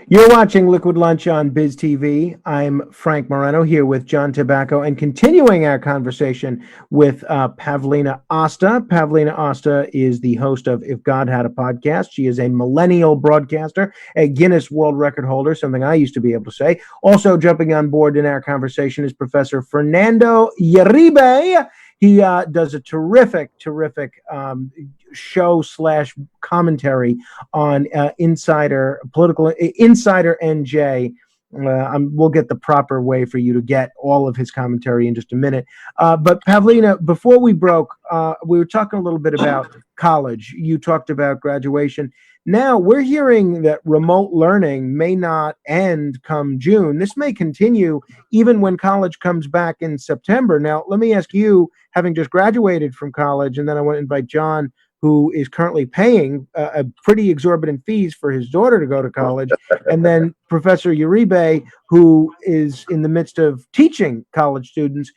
You're watching Liquid Lunch on Biz TV. I'm Frank Moreno here with John Tobacco and continuing our conversation with Pavlina Osta. Pavlina Osta is the host of If God Had a Podcast. She is a millennial broadcaster, a Guinness World Record holder, something I used to be able to say. Also jumping on board in our conversation is Professor Fernando Uribe. He does a terrific show slash commentary on political Insider NJ. We'll get the proper way for you to get all of his commentary in just a minute. But Pavlina, before we broke, we were talking a little bit about college. You talked about graduation. Now we're hearing that remote learning may not end come June. This may continue even when college comes back in September. Now, let me ask you, having just graduated from college, and then I want to invite John, who is currently paying a pretty exorbitant fees for his daughter to go to college, and then Professor Uribe, who is in the midst of teaching college students.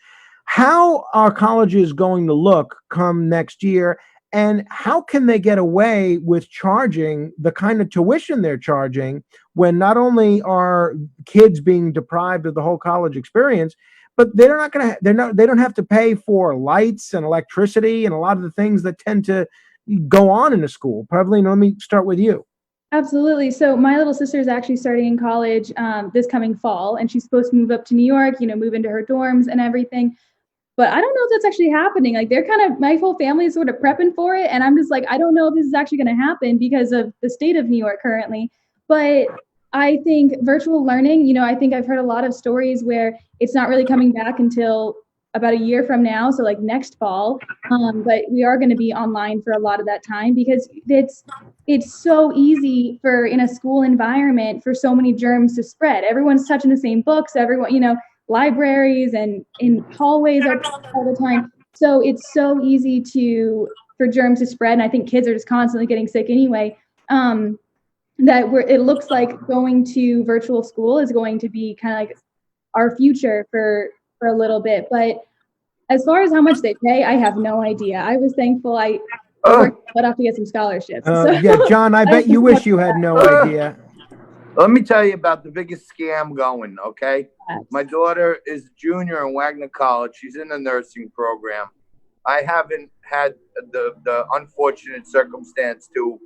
How are colleges going to look come next year, and how can they get away with charging the kind of tuition they're charging when not only are kids being deprived of the whole college experience, but they don't have to pay for lights and electricity and a lot of the things that tend to go on in a school? Pavlina, let me start with you. Absolutely. So my little sister is actually starting in college this coming fall, and she's supposed to move up to New York, move into her dorms and everything. But I don't know if that's actually happening. Like my whole family is sort of prepping for it. And I'm just like, I don't know if this is actually going to happen because of the state of New York currently. But I think virtual learning, I think I've heard a lot of stories where it's not really coming back until about a year from now. So like next fall. But we are going to be online for a lot of that time because it's so easy in a school environment for so many germs to spread. Everyone's touching the same books. Everyone, libraries and in hallways are all the time. So it's so easy for germs to spread. And I think kids are just constantly getting sick anyway. It looks like going to virtual school is going to be kind of like our future for a little bit. But as far as how much they pay, I have no idea. I was thankful I worked off to get some scholarships. Yeah, John, I bet you wish you had no idea. Let me tell you about the biggest scam going, okay? Yes. My daughter is a junior in Wagner College. She's in the nursing program. I haven't had the unfortunate circumstance to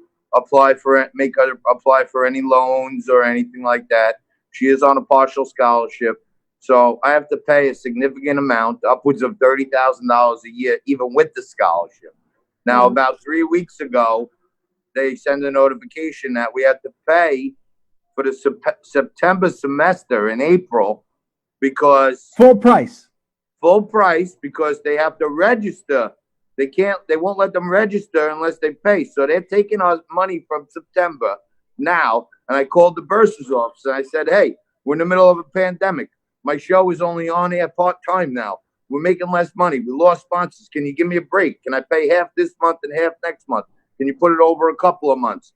make her apply for any loans or anything like that. She is on a partial scholarship. So I have to pay a significant amount, upwards of $30,000 a year, even with the scholarship. Now, about 3 weeks ago, they sent a notification that we had to pay for the September semester in April because full price because they have to register. They won't let them register unless they pay. So they're taking our money from September now. And I called the bursar's office and I said, hey, we're in the middle of a pandemic. My show is only on air part-time now. We're making less money. We lost sponsors. Can you give me a break? Can I pay half this month and half next month? Can you put it over a couple of months?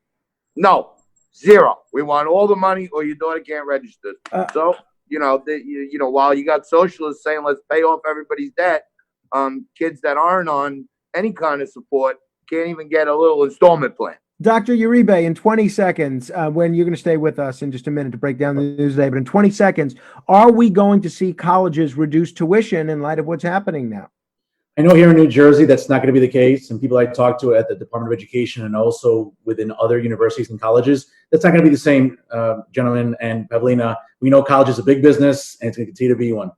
No. Zero. We want all the money, or your daughter can't register. So, while you got socialists saying let's pay off everybody's debt, kids that aren't on any kind of support can't even get a little installment plan. Dr. Uribe, in 20 seconds, when you're going to stay with us in just a minute to break down the news today, but in 20 seconds, are we going to see colleges reduce tuition in light of what's happening now? I know here in New Jersey, that's not going to be the case. And people I talk to at the Department of Education and also within other universities and colleges, that's not going to be the same, gentlemen and Pavlina. We know college is a big business and it's going to continue to be one.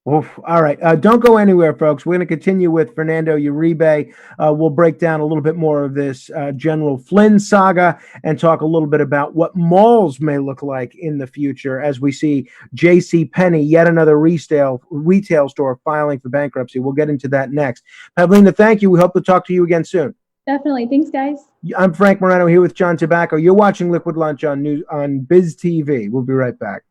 Oof. All right. Don't go anywhere, folks. We're going to continue with Fernando Uribe. We'll break down a little bit more of this General Flynn saga and talk a little bit about what malls may look like in the future as we see J.C. Penney, yet another retail store, filing for bankruptcy. We'll get into that next. Pavlina, thank you. We hope to talk to you again soon. Definitely. Thanks, guys. I'm Frank Moreno here with John Tobacco. You're watching Liquid Lunch on Biz TV. We'll be right back.